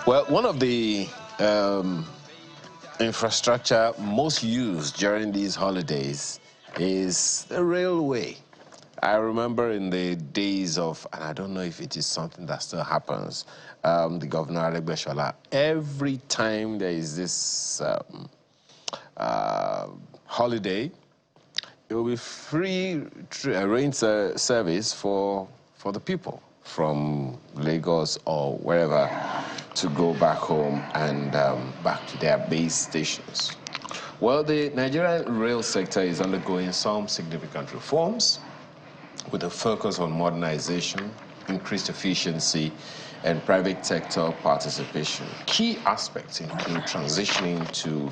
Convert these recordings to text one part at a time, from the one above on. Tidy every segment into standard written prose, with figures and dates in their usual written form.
Well, one of the infrastructure most used during these holidays is the railway. I remember in the days of, and I don't know if it is something that still happens, the Governor Alegbeshola, every time there is this holiday, it will be free rail service for the people from Lagos or wherever to go back home and back to their base stations. Well, the Nigerian rail sector is undergoing some significant reforms with a focus on modernization, increased efficiency, and private sector participation. Key aspects include transitioning to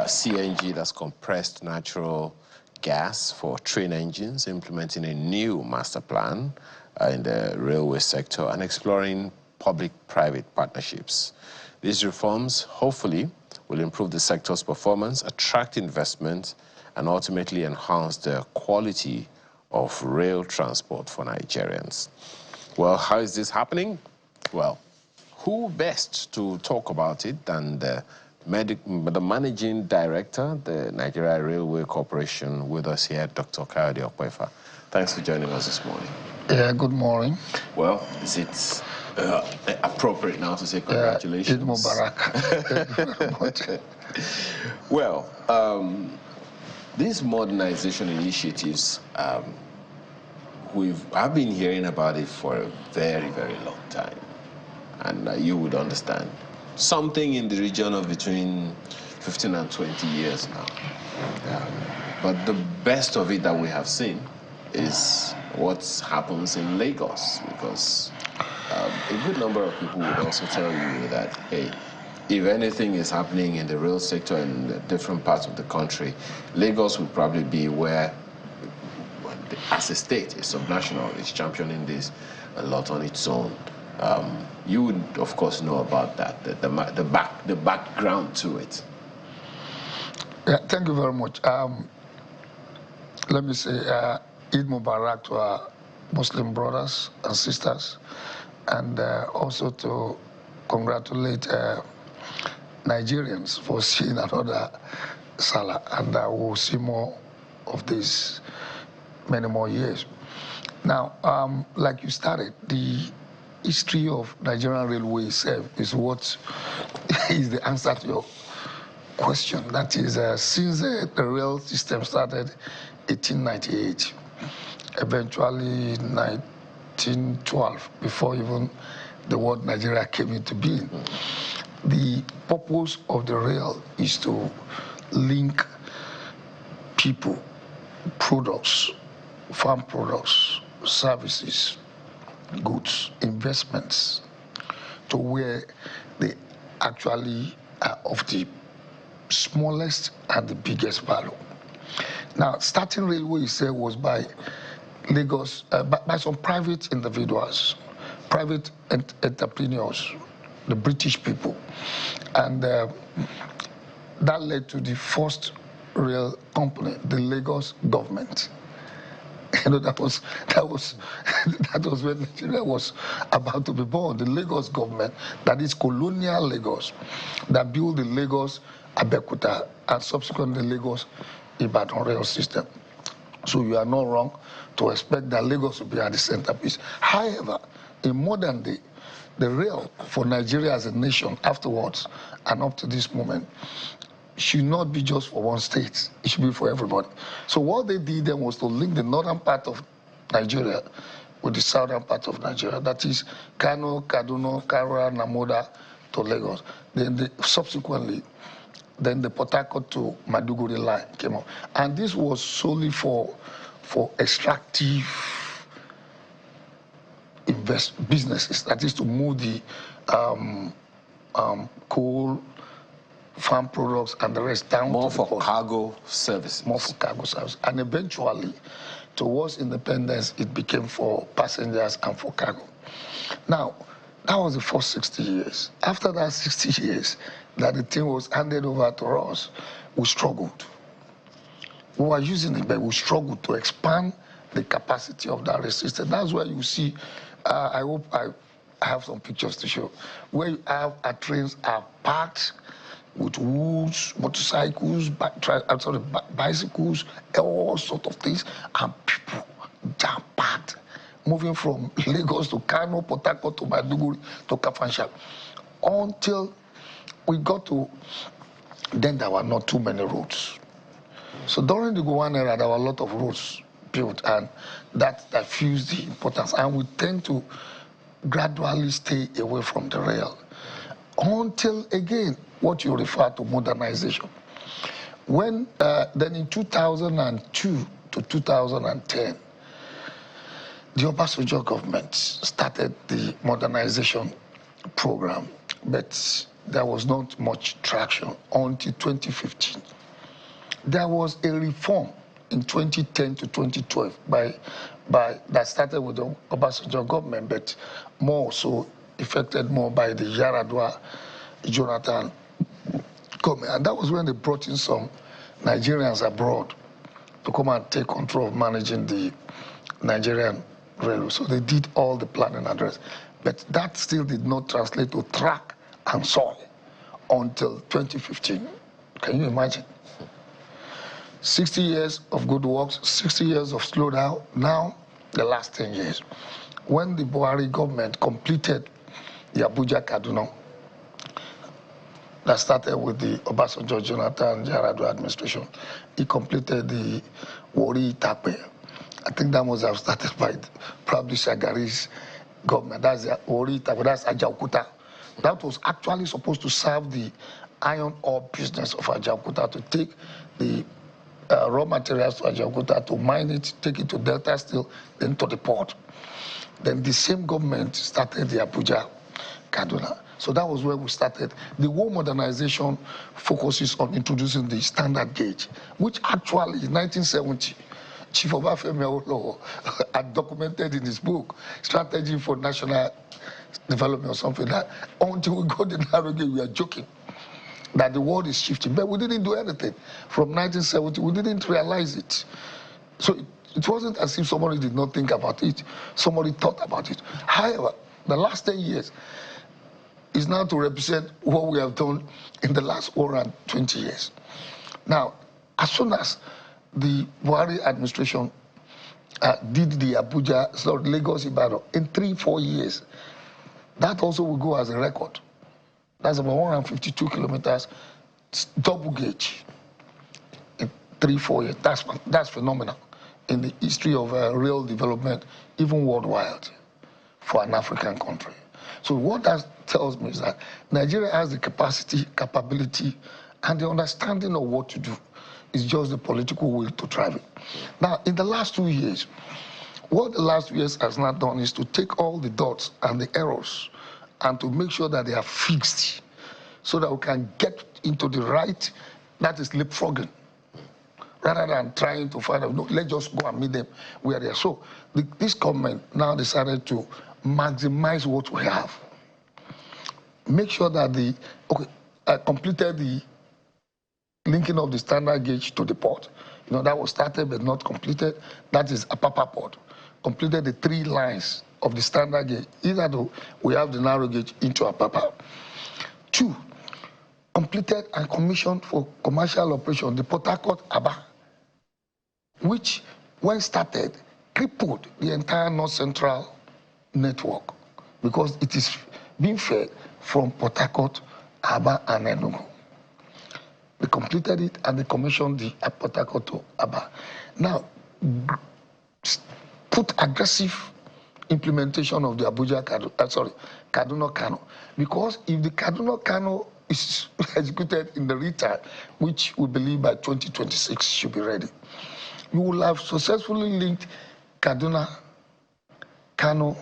CNG, that's compressed natural gas for train engines, implementing a new master plan in the railway sector, and exploring public-private partnerships. These reforms, hopefully, will improve the sector's performance, attract investment, and ultimately enhance the quality of rail transport for Nigerians. Well, how is this happening? Well, who best to talk about it than the managing director, the Nigeria Railway Corporation, with us here, Dr. Kayode Okwefa. Thanks for joining us this morning. Yeah, good morning. Well, is it appropriate now to say congratulations? Eid Mubarak. Thank you very much. Well, these modernization initiatives, I've been hearing about it for a very, very long time, and you would understand. Something in the region of between 15 and 20 years now. But the best of it that we have seen is what happens in Lagos, because a good number of people would also tell you that, hey, if anything is happening in the rail sector in different parts of the country, Lagos would probably be where, as a state, a subnational, is championing this a lot on its own. You would, of course, know about that, the background to it. Yeah, thank you very much. Let me say Eid Mubarak to our Muslim brothers and sisters, and also to congratulate Nigerians for seeing another Salah, and we'll see more of this many more years. Now, like you started, the history of Nigerian Railway itself is what is the answer to your question. That is, since the rail system started 1898, eventually 1912, before even the word Nigeria came into being, the purpose of the rail is to link people, products, farm products, services, goods, investments, to where they actually are of the smallest and the biggest value. Now, starting railway itself was by Lagos, by some private individuals, private entrepreneurs, the British people, and that led to the first rail company, the Lagos government. You know, that was when Nigeria was about to be born. The Lagos government, that is colonial Lagos, that built the Lagos Abeokuta and subsequently Lagos Ibadan rail system. So you are not wrong to expect that Lagos will be at the centerpiece. However, in modern day, the rail for Nigeria as a nation afterwards and up to this moment should not be just for one state. It should be for everybody. So what they did then was to link the northern part of Nigeria with the southern part of Nigeria. That is Kano, Kaduna, Kara, Namoda to Lagos. Then subsequently, then the Port Harcourt to Maduguri line came up. And this was solely for extractive businesses. That is to move the coal, farm products, and the rest down more to the for cargo services. More for cargo service. And eventually, towards independence, it became for passengers and for cargo. Now, that was the first 60 years. After that 60 years, that the thing was handed over to us, we struggled. We were using it, but we struggled to expand the capacity of that rail system. That's why you see, I hope I have some pictures to show, where you have trains are packed with woods, motorcycles, bicycles, all sorts of things, and people jam-packed, moving from Lagos to Kano, Port Harcourt to Maiduguri to Kafanchan, until we got to, then there were not too many roads. So during the Gowon era, there were a lot of roads built, and that fused the importance. And we tend to gradually stay away from the rail until, again, what you refer to modernization. When then in 2002 to 2010, the Obasanjo government started the modernization program, but there was not much traction until 2015. There was a reform in 2010 to 2012 that started with the Obasanjo government, but more so affected more by the Yaradua Jonathan government. And that was when they brought in some Nigerians abroad to come and take control of managing the Nigerian railroad. So they did all the planning and rest. But that still did not translate to track and soil until 2015. Can you imagine? 60 years of good works, 60 years of slowdown, now the last 10 years. When the Buhari government completed the Abuja-Kaduna, that started with the Obasanjo, Jonathan, Yaradua administration, he completed the Warri-Takpe. I think that must have started by probably Shagari's government. That's the Warri-Takpe, that's Ajaokuta. That was actually supposed to serve the iron ore business of Ajaokuta, to take the raw materials to Ajaokuta, to mine it, take it to Delta Steel, then to the port. Then the same government started the Abuja-Kaduna. So that was where we started. The whole modernization focuses on introducing the standard gauge, which actually in 1970, Chief Obafemi Awolowo had documented in his book, Strategy for National Development or something, that until we got the narrow gauge, we are joking that the world is shifting. But we didn't do anything. From 1970, we didn't realize it. So it wasn't as if somebody did not think about it. Somebody thought about it. However, the last 10 years is now to represent what we have done in the last 120 years. Now, as soon as the Buhari administration did the Lagos-Ibadan in 3-4 years, that also will go as a record. That's about 152 kilometers, double gauge in 3-4 years. That's phenomenal in the history of rail development, even worldwide, for an African country. So what that tells me is that Nigeria has the capacity, capability, and the understanding of what to do. It's just the political will to drive it. Now, in the last 2 years, what the last 2 years has not done is to take all the dots and the errors and to make sure that they are fixed so that we can get into the right, that is leapfrogging, rather than trying to find out, no, let's just go and meet them where they are. So this government now decided to maximize what we have. Make sure that completed the linking of the standard gauge to the port. You know, that was started but not completed. That is Apapa Port. Completed the 3 lines of the standard gauge, either though we have the narrow gauge into Apapa. 2, completed and commissioned for commercial operation the Port Harcourt-Aba, which, when started, crippled the entire North Central network because it is being fed from Port Harcourt, Aba, and Enugu. They completed it and they commissioned the Port Harcourt to Aba. Now, put aggressive implementation of the Kaduna-Kano, because if the Kaduna-Kano is executed in the return, which we believe by 2026 should be ready, you will have successfully linked Kaduna, Kano,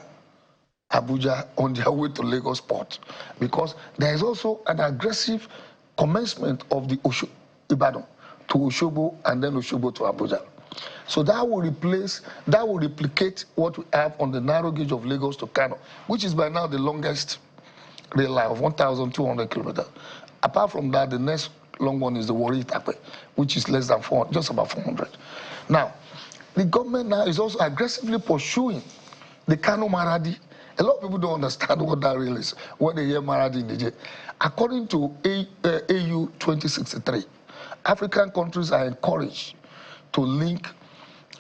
Abuja on their way to Lagos port, because there is also an aggressive commencement of the Ibadan to Osogbo and then Osogbo to Abuja. So that will replicate what we have on the narrow gauge of Lagos to Kano, which is by now the longest rail line of 1,200 kilometers. Apart from that, the next long one is the Warri-Takpe, which is less than 400, just about 400. Now, the government now is also aggressively pursuing the Kano-Maradi A lot of people don't understand what that really is when they hear Maradi in Niger. According to AU 2063, African countries are encouraged to link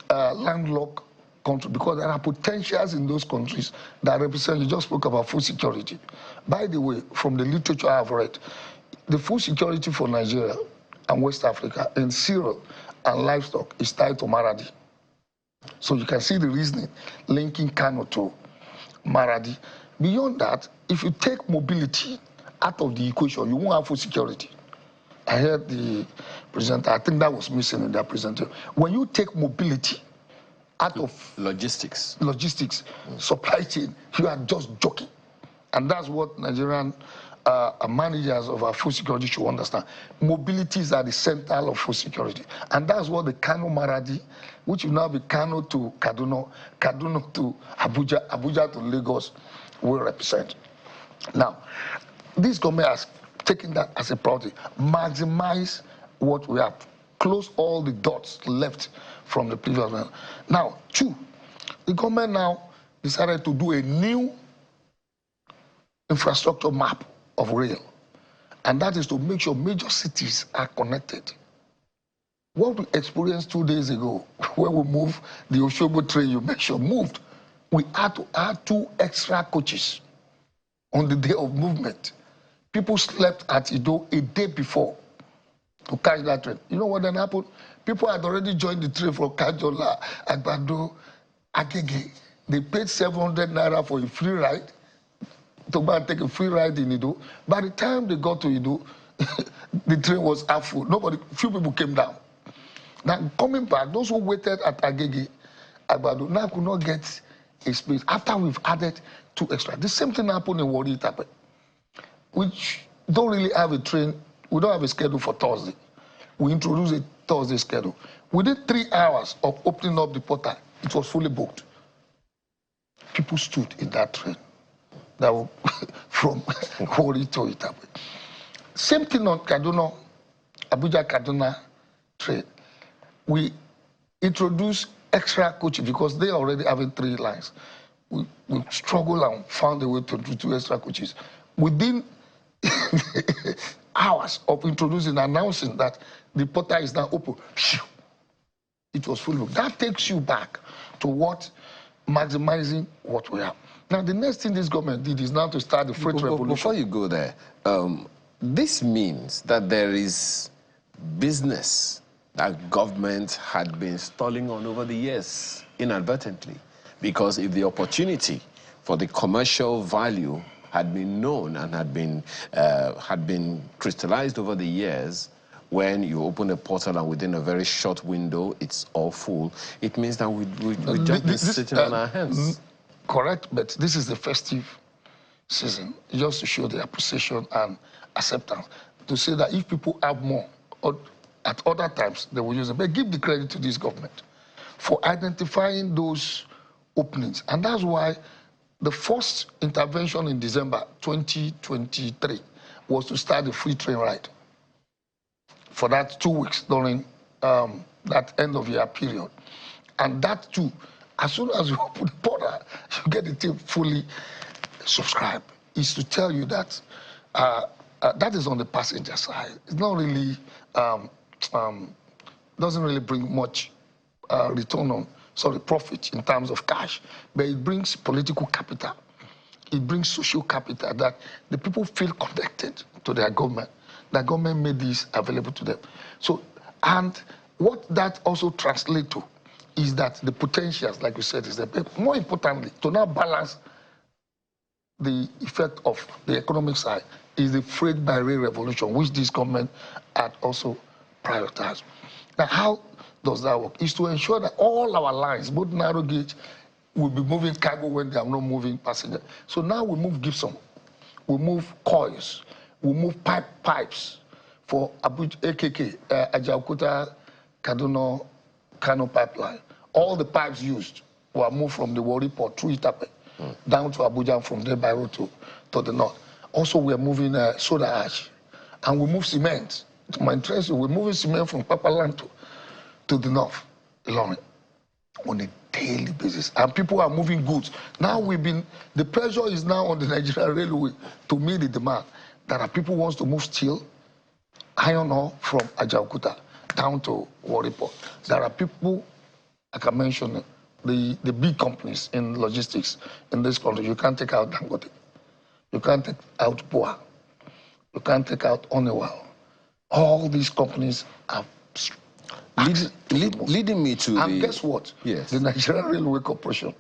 landlocked countries because there are potentials in those countries that represent, you just spoke about food security. By the way, from the literature I've read, the food security for Nigeria and West Africa in cereal and livestock is tied to Maradi. So you can see the reasoning linking Kano to Maradi. Beyond that, if you take mobility out of the equation, you won't have food security. I heard the presenter, I think that was missing in that presentation. When you take mobility out of logistics, supply chain, you are just joking. And that's what Nigerian managers of our food security should understand. Mobility is at the center of food security. And that's what the Kano Maradi, which will now be Kano to Kaduna, Kaduna to Abuja, Abuja to Lagos, will represent. Now, this government has taken that as a priority. Maximize what we have. Close all the dots left from the previous one. Now, two, the government now decided to do a new infrastructure map of rail, and that is to make sure major cities are connected. What we experienced 2 days ago when we moved the Oshobo train, you mentioned, moved, we had to add 2 extra coaches on the day of movement. People slept at Ido a day before to catch that train. You know what then happened? People had already joined the train from Kajola, Agbado, Agege. They paid 700 naira for a free ride to go and take a free ride in Ido. By the time they got to Ido, the train was half full. Few people came down. Now, coming back, those who waited at Agege, Agbado, now could not get a space after we've added 2 extra. The same thing happened in Warri Itape, which don't really have a train. We don't have a schedule for Thursday. We introduced a Thursday schedule. Within 3 hours of opening up the portal, it was fully booked. People stood in that train. That was from Warri to Itape. Same thing on Kaduna, Abuja-Kaduna train. We introduced extra coaches because they already having 3 lines. We struggled and found a way to do 2 extra coaches. Within hours of introducing, announcing that the portal is now open, it was full booked. That takes you back to what maximizing what we have. Now, the next thing this government did is now to start the freight revolution. Before you go there, this means that there is business that government had been stalling on over the years inadvertently. Because if the opportunity for the commercial value had been known and had been crystallized over the years, when you open a portal and within a very short window it's all full, it means that we just been sitting on our hands. Correct, but this is the festive season, just to show the appreciation and acceptance, to say that if people have more, or at other times they will use it. But give the credit to this government for identifying those openings. And that's why the first intervention in December 2023 was to start the free train ride for that 2 weeks during that end of year period. And that too, as soon as you open the portal, you get the thing fully subscribed. Is to tell you that that is on the passenger side. It's not really, doesn't really bring much return on, profit in terms of cash, but it brings political capital. It brings social capital that the people feel connected to their government. The government made this available to them. So, and what that also translates to is that the potentials, like you said, is there. But more importantly, to now balance the effect of the economic side is the freight by rail revolution, which this government had also prioritized. Now, how does that work? Is to ensure that all our lines, both narrow gauge, will be moving cargo when they are not moving passenger. So now we move gypsum, we move coils, we move pipes for Abuja, AKK, Ajaokuta, Kaduna, Kano pipeline. All the pipes used were moved from the Warri port through Itape down to Abuja, and from there by road to the north. Also, we are moving soda ash, and we move cement. To my interest, we're moving cement from Papaland to the north, Ilorin, on a daily basis, and people are moving goods. Now the pressure is now on the Nigerian railway to meet the demand. There are people who wants to move steel, iron ore from Ajaokuta down to Warri Port. There are people, I can mention the big companies in logistics in this country. You can't take out Dangote. You can't take out Boa. You can't take out Honeywell. All these companies are leading me to and guess what? Yes. The Nigerian Railway Corporation,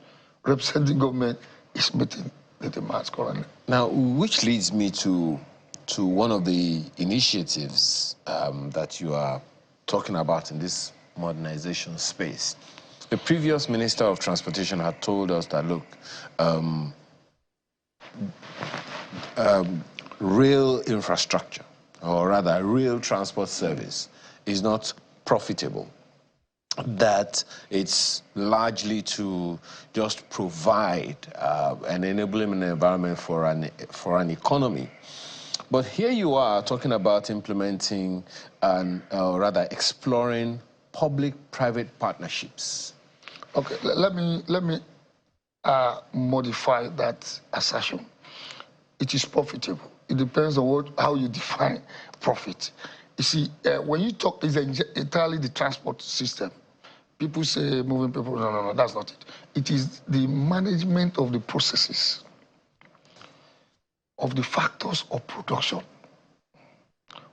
representing government, is meeting the demands currently. Now, which leads me to one of the initiatives that you are talking about in this modernization space. The previous Minister of Transportation had told us that, look, rail infrastructure, or rather rail transport service, is not profitable, that it's largely to just provide an enabling environment for an economy. But here you are talking about implementing and rather exploring public-private partnerships. Okay, let me modify that assertion. It is profitable. It depends on how you define profit. You see, when you talk, it's entirely the transport system. People say moving people, no, that's not it. It is the management of the processes, of the factors of production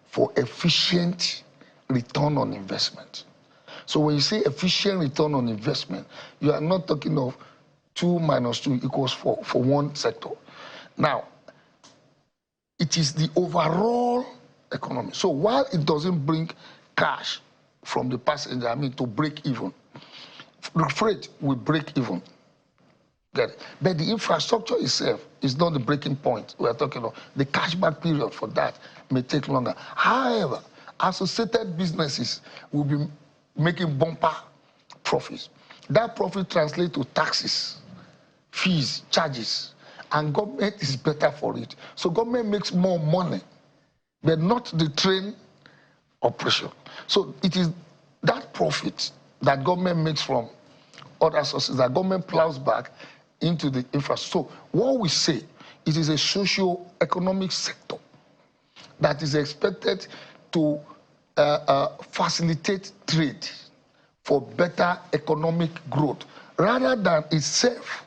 for efficient return on investment. So when you say efficient return on investment, you are not talking of 2 minus 2 equals 4 for one sector. Now, it is the overall economy. So while it doesn't bring cash from the passenger, to break even, the freight will break even. But the infrastructure itself is not the breaking point we are talking about. The cashback period for that may take longer. However, associated businesses will be making bumper profits. That profit translates to taxes, fees, charges, and government is better for it. So government makes more money, but not the train operation. So it is that profit that government makes from other sources that government plows back into the infrastructure. So what we say, it is a socio-economic sector that is expected to facilitate trade for better economic growth rather than itself.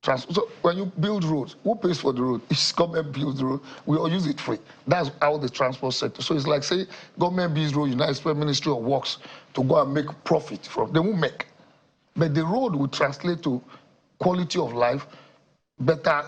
So when you build roads, who pays for the road? It's government builds the road, we all use it free. That's how the transport sector. So it's like, say, government builds road, United States Ministry of Works to go and make profit from. They won't make. But the road will translate to quality of life, better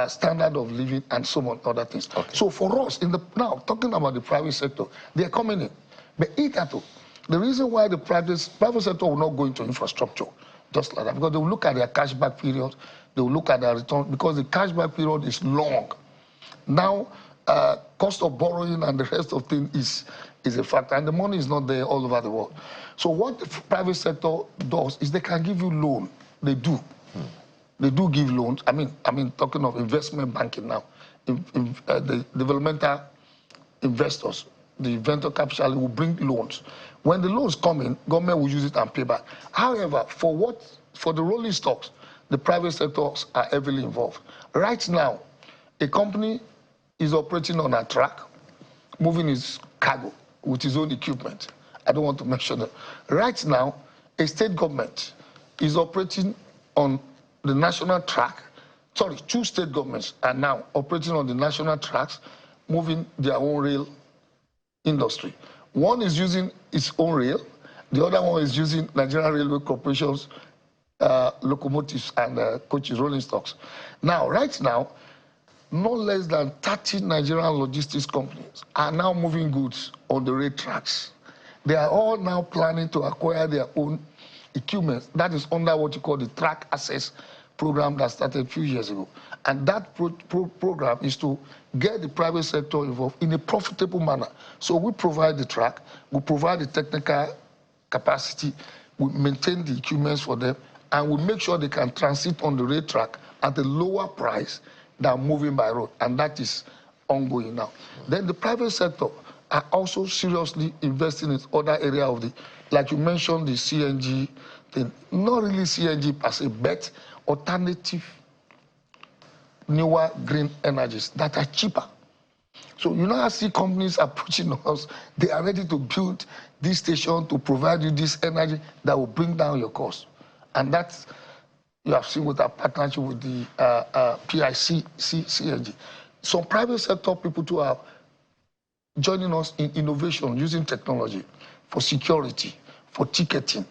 standard of living, and so on other things. Okay. So for us, now talking about the private sector, they're coming in. But the reason why the private sector will not go into infrastructure just like that, because they will look at their cashback period, they will look at their return, because the cashback period is long. Now, cost of borrowing and the rest of things is a factor, and the money is not there all over the world. So what the private sector does is they can give you loan. They do. They do give loans. I mean, talking of investment banking now, the developmental investors, the venture capital will bring loans. When the loans come in, government will use it and pay back. However, for the rolling stocks, the private sectors are heavily involved. Right now, a company is operating on a track, moving its cargo with its own equipment. I don't want to mention that. Right now, a state government is operating on the national track. Sorry, 2 state governments are now operating on the national tracks, moving their own rail industry. One is using its own rail, the other one is using Nigerian Railway Corporation's locomotives and coaches, rolling stocks. Now, right now, no less than 30 Nigerian logistics companies are now moving goods on the rail tracks. They are all now planning to acquire their own equipment. That is under what you call the track access program that started a few years ago. And that program is to get the private sector involved in a profitable manner. So we provide the track, we provide the technical capacity, we maintain the equipment for them, and we make sure they can transit on the rail track at a lower price than moving by road. And that is ongoing now. Then the private sector are also seriously investing in other area of the, like you mentioned, the CNG thing. Not really CNG per se, but alternative, newer green energies that are cheaper. So you know, I see companies approaching us, they are ready to build this station to provide you this energy that will bring down your cost. And that's, you have seen with our partnership with the CNG. Some private sector people too are joining us in innovation using technology for security, for ticketing.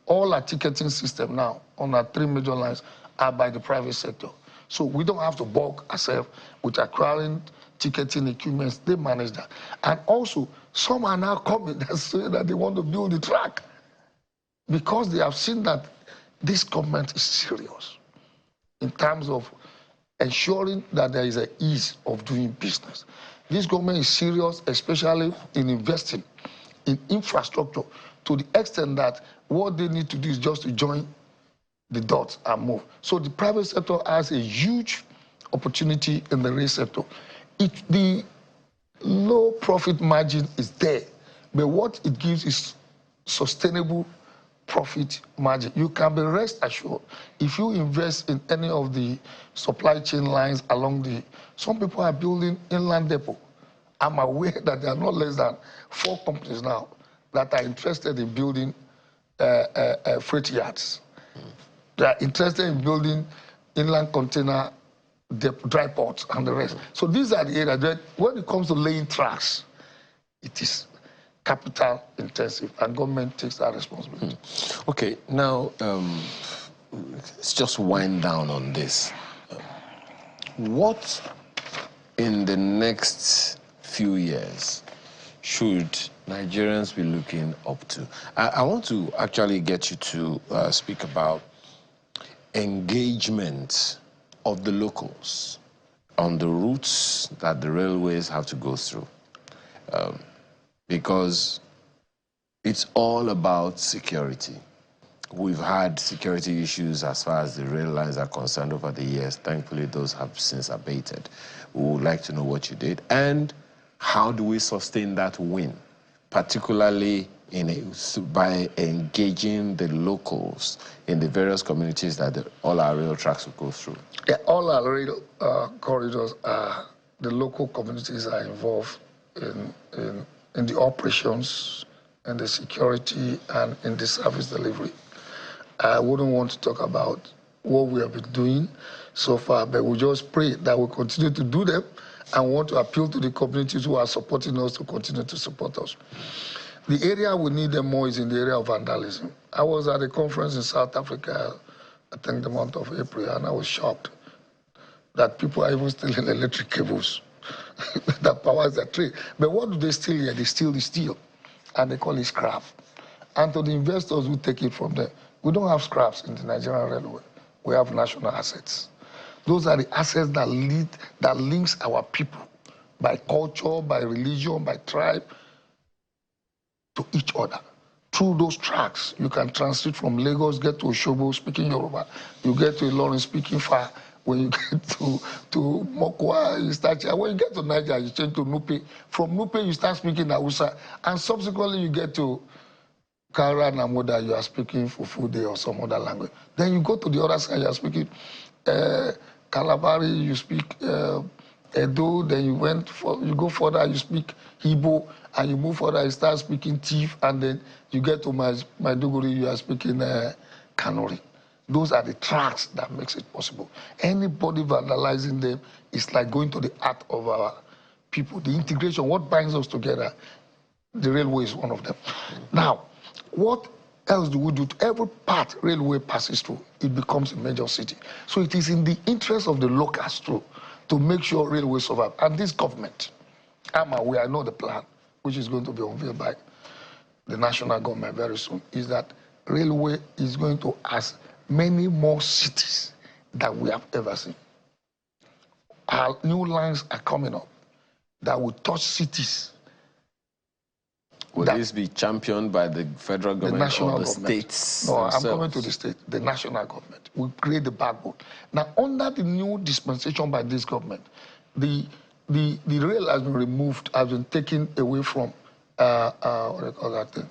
All our ticketing system now on our 3 major lines are by the private sector. So we don't have to bulk ourselves with acquiring ticketing equipment. They manage that. And also, some are now coming that say that they want to build the track because they have seen that this government is serious in terms of ensuring that there is an ease of doing business. This government is serious, especially in investing in infrastructure to the extent that what they need to do is just to join the dots and move. So the private sector has a huge opportunity in the rail sector. The low profit margin is there, but what it gives is sustainable profit margin. You can be rest assured if you invest in any of the supply chain lines along the, some people are building inland depot. I'm aware that there are not less than 4 companies now that are interested in building freight yards. They are interested in building inland container dry ports and the rest. So these are the areas that when it comes to laying tracks, it is capital intensive, and government takes that responsibility. Okay, now let's just wind down on this. What in the next few years should Nigerians be looking up to? I want to actually get you to speak about engagement of the locals on the routes that the railways have to go through. Because it's all about security. We've had security issues as far as the rail lines are concerned over the years. Thankfully, those have since abated. We would like to know what you did and how do we sustain that win, particularly by engaging the locals in the various communities that all our rail tracks will go through. Yeah, all our rail corridors the local communities are involved in the operations and the security and in the service delivery. I wouldn't want to talk about what we have been doing so far, but we just pray that we continue to do them and want to appeal to the communities who are supporting us to continue to support us. The area we need them more is in the area of vandalism. I was at a conference in South Africa, I think the month of April, and I was shocked that people are even stealing electric cables that powers their trade. But what do they steal here? They steal the steel, and they call it scrap. And to the investors who take it from them, we don't have scraps in the Nigerian railway. We have national assets. Those are the assets that links our people by culture, by religion, by tribe, to each other. Through those tracks, you can transit from Lagos, get to Osogbo speaking Yoruba. You get to Ilorin speaking Fa. When you get to Mokwa, you start. When you get to Niger, you change to Nupe. From Nupe, you start speaking Hausa. And subsequently, you get to Kara Namoda, you are speaking Fufude or some other language. Then you go to the other side, you are speaking Kalabari, you speak Edo, then you go further, you speak Igbo, and you move further, you start speaking Tiv, and then you get to Maiduguri, you are speaking Kanuri. Those are the tracks that makes it possible. Anybody vandalizing them is like going to the heart of our people. The integration, what binds us together, the railway is one of them. Now, what else do we do? To every part railway passes through, it becomes a major city. So it is in the interest of the locals too, to make sure railways survive. And this government, I'm aware, I know the plan, which is going to be unveiled by the national government very soon, is that railway is going to ask many more cities than we have ever seen. Our new lines are coming up that will touch cities. Will this be championed by the federal government, the national or the government? States? No, themselves? I'm coming to the state, the national government. We create the backbone. Now, under the new dispensation by this government, the the rail has been removed, has been taken away from, what do you call that thing?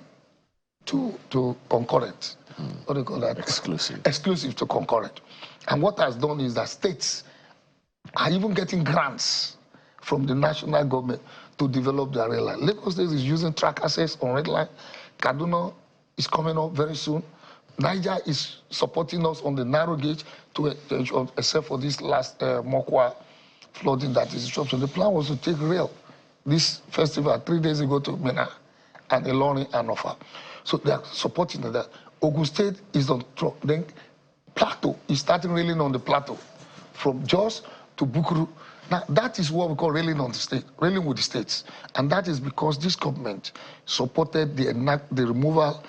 To concurrent. What do you call that? Exclusive. Exclusive to concurrent. And what has done is that states are even getting grants from the national government to develop their rail line. Lagos State is using track access on red line. Kaduna is coming up very soon. Niger is supporting us on the narrow gauge to ensure, except for this last Mokwa flooding that is disruption. The plan was to take rail this festival 3 days ago to Mina and Ilorin and Ofa. So they are supporting that. Ogun State is on track. Then Plateau is starting railing on the plateau from Jos to Bukuru. Now that is what we call railing on the state, railing with the states. And that is because this government supported the removal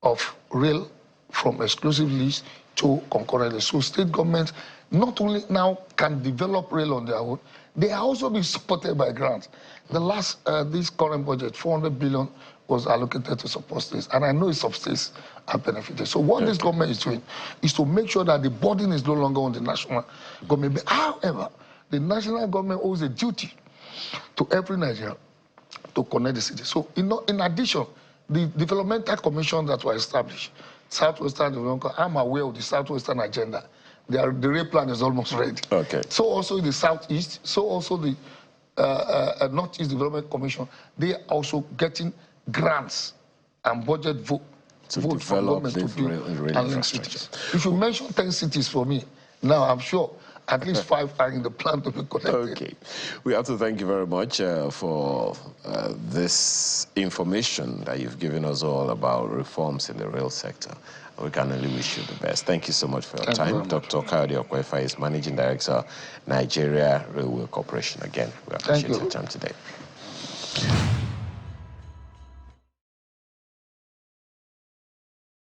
of rail from exclusive list to concurrent list. So state governments not only now can develop rail on their own, they are also being supported by grants. The last, this current budget, 400 billion was allocated to support states, and I know some states are benefited. So what this government is doing is to make sure that the burden is no longer on the national government. However, the national government owes a duty to every Nigerian to connect the city. So in addition, the developmental commission that were established, Southwestern Development, I'm aware of the Southwestern agenda. The rail plan is almost ready. Okay. So also the Southeast, so also the Northeast Development Commission, they are also getting grants and budget vote from government to build and link cities. If you mention 10 cities for me, now I'm sure at least 5 are in the plan to be connected. Okay. We have to thank you very much for this information that you've given us all about reforms in the rail sector. We can only wish you the best. Thank you so much for your time. Dr. Kayode Okwefa is Managing Director, Nigeria Railway Corporation. Again, we appreciate your time today.